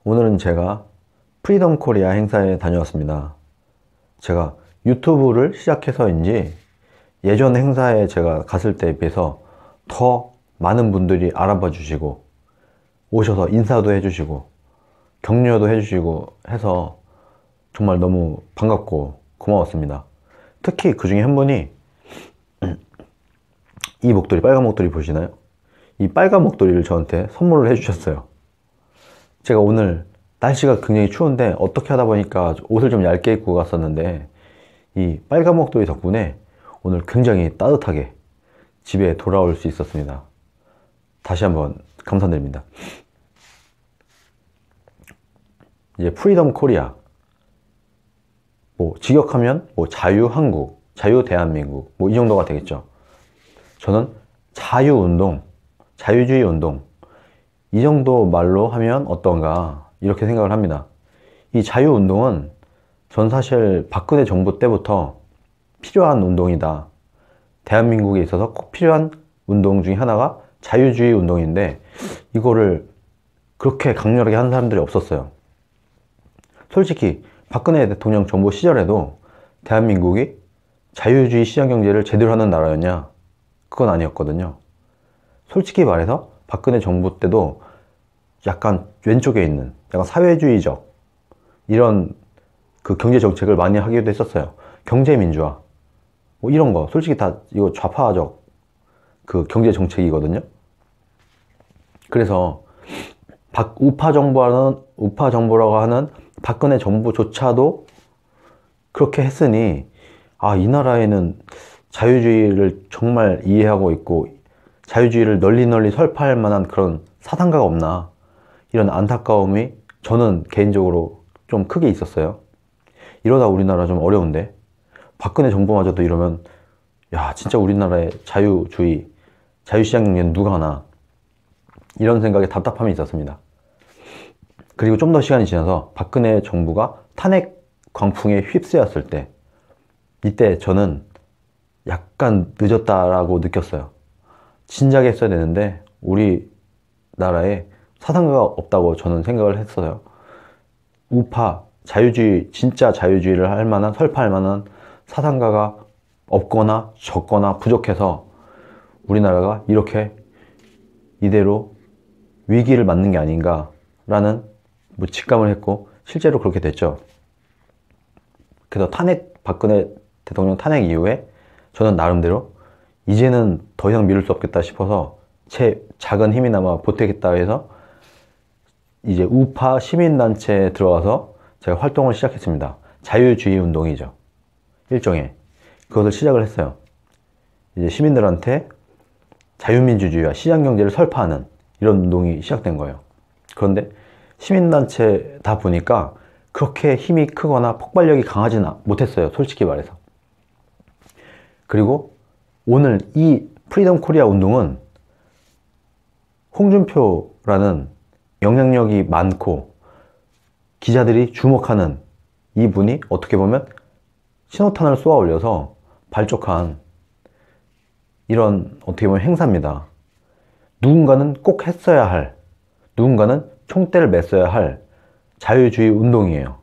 오늘은 제가 프리덤 코리아 행사에 다녀왔습니다. 제가 유튜브를 시작해서인지 예전 행사에 제가 갔을 때에 비해서 더 많은 분들이 알아봐 주시고 오셔서 인사도 해주시고 격려도 해주시고 해서 정말 너무 반갑고 고마웠습니다. 특히 그 중에 한 분이 이 목도리, 빨간 목도리 보시나요? 이 빨간 목도리를 저한테 선물을 해주셨어요. 제가 오늘 날씨가 굉장히 추운데 어떻게 하다 보니까 옷을 좀 얇게 입고 갔었는데 이 빨간 목도리 덕분에 오늘 굉장히 따뜻하게 집에 돌아올 수 있었습니다. 다시 한번 감사드립니다. 이제 프리덤 코리아, 직역하면 자유 한국, 자유 대한민국 이 정도가 되겠죠. 저는 자유운동, 자유주의 운동 이 정도 말로 하면 어떤가 이렇게 생각을 합니다. 이 자유운동은 전 사실 박근혜 정부 때부터 필요한 운동이다. 대한민국에 있어서 꼭 필요한 운동 중에 하나가 자유주의 운동인데 이거를 그렇게 강렬하게 하는 사람들이 없었어요. 솔직히 박근혜 대통령 정부 시절에도 대한민국이 자유주의 시장경제를 제대로 하는 나라였냐? 그건 아니었거든요. 솔직히 말해서 박근혜 정부 때도 약간 왼쪽에 있는 약간 사회주의적 이런 그 경제 정책을 많이 하기도 했었어요. 경제민주화 이런 거 솔직히 다 이거 좌파적 그 경제 정책이거든요. 그래서 우파 정부라고 하는 박근혜 정부조차도 그렇게 했으니 이 나라에는 자유주의를 정말 이해하고 있고 자유주의를 널리 설파할 만한 그런 사상가가 없나 이런 안타까움이 저는 개인적으로 좀 크게 있었어요. 이러다 우리나라 좀 어려운데 박근혜 정부마저도 이러면 야 진짜 우리나라의 자유주의 자유시장 경제는 누가 하나 이런 생각에 답답함이 있었습니다. 그리고 좀 더 시간이 지나서 박근혜 정부가 탄핵 광풍에 휩쓰였을 때 이때 저는 약간 늦었다라고 느꼈어요. 진작에 했어야 되는데 우리나라에 사상가가 없다고 저는 생각을 했어요. 우파, 자유주의, 진짜 자유주의를 할 만한, 설파할 만한 사상가가 없거나 적거나 부족해서 우리나라가 이렇게 이대로 위기를 맞는 게 아닌가라는 직감을 했고 실제로 그렇게 됐죠. 그래서 박근혜 대통령 탄핵 이후에 저는 나름대로 이제는 더 이상 미룰 수 없겠다 싶어서 제 작은 힘이나마 보태겠다 해서 이제 우파 시민단체에 들어가서 제가 활동을 시작했습니다. 자유주의 운동이죠. 일종의 그것을 시작을 했어요. 이제 시민들한테 자유민주주의와 시장경제를 설파하는 이런 운동이 시작된 거예요. 그런데 시민단체다 보니까 그렇게 힘이 크거나 폭발력이 강하지는 못했어요. 솔직히 말해서. 그리고 오늘 이 프리덤 코리아 운동은 홍준표라는 영향력이 많고 기자들이 주목하는 이분이 어떻게 보면 신호탄을 쏘아 올려서 발족한 이런 어떻게 보면 행사입니다. 누군가는 꼭 했어야 할, 누군가는 총대를 맸어야 할 자유주의 운동이에요.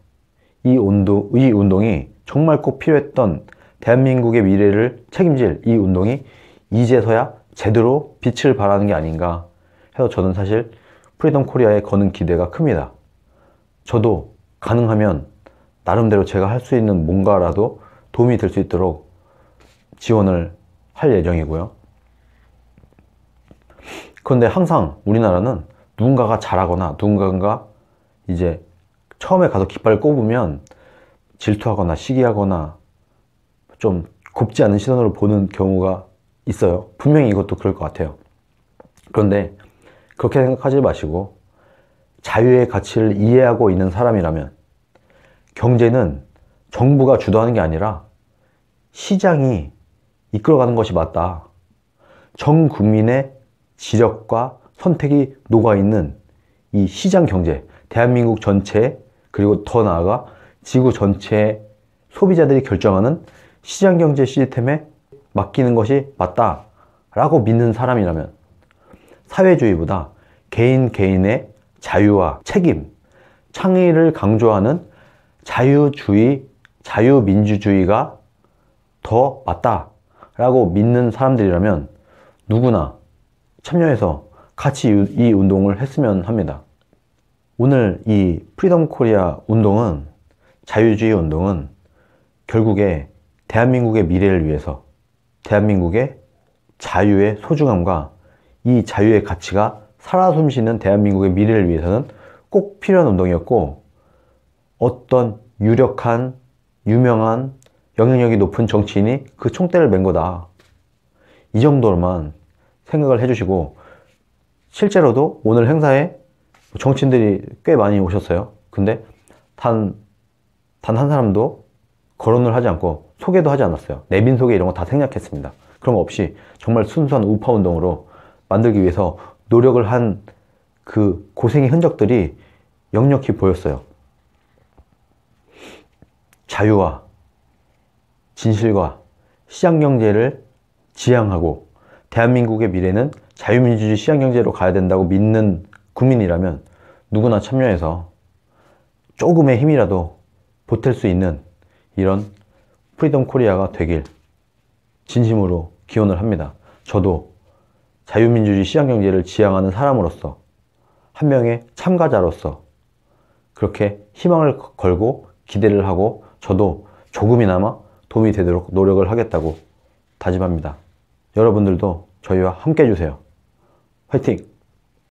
이 운동이 정말 꼭 필요했던 대한민국의 미래를 책임질 이 운동이 이제서야 제대로 빛을 발하는 게 아닌가 해서 저는 사실 프리덤 코리아에 거는 기대가 큽니다. 저도 가능하면 나름대로 제가 할 수 있는 뭔가라도 도움이 될 수 있도록 지원을 할 예정이고요. 그런데 항상 우리나라는 누군가가 잘하거나 누군가가 이제 처음에 가서 깃발을 꼽으면 질투하거나 시기하거나 좀 곱지 않은 시선으로 보는 경우가 있어요. 분명히 이것도 그럴 것 같아요. 그런데 그렇게 생각하지 마시고 자유의 가치를 이해하고 있는 사람이라면 경제는 정부가 주도하는 게 아니라 시장이 이끌어가는 것이 맞다. 전 국민의 지력과 선택이 녹아있는 이 시장 경제, 대한민국 전체 그리고 더 나아가 지구 전체의 소비자들이 결정하는 시장 경제 시스템에 맡기는 것이 맞다라고 믿는 사람이라면 사회주의보다 개인의 자유와 책임, 창의를 강조하는 자유주의, 자유민주주의가 더 맞다라고 믿는 사람들이라면 누구나 참여해서 같이 이 운동을 했으면 합니다. 오늘 이 프리덤 코리아 운동은, 자유주의 운동은 결국에 대한민국의 미래를 위해서, 대한민국의 자유의 소중함과 이 자유의 가치가 살아 숨쉬는 대한민국의 미래를 위해서는 꼭 필요한 운동이었고, 어떤 유력한, 유명한, 영향력이 높은 정치인이 그 총대를 맨 거다, 이 정도로만 생각을 해주시고, 실제로도 오늘 행사에 정치인들이 꽤 많이 오셨어요. 근데 단 한 사람도 거론을 하지 않고 소개도 하지 않았어요. 내빈 소개 이런 거 다 생략했습니다. 그런 거 없이 정말 순수한 우파 운동으로 만들기 위해서 노력을 한 그 고생의 흔적들이 역력히 보였어요. 자유와 진실과 시장경제를 지향하고 대한민국의 미래는 자유민주주의 시장경제로 가야 된다고 믿는 국민이라면 누구나 참여해서 조금의 힘이라도 보탤 수 있는 이런 프리덤 코리아가 되길 진심으로 기원을 합니다. 저도 자유민주주의 시장경제를 지향하는 사람으로서, 한 명의 참가자로서 그렇게 희망을 걸고 기대를 하고 저도 조금이나마 도움이 되도록 노력을 하겠다고 다짐합니다. 여러분들도 저희와 함께 해주세요. 화이팅!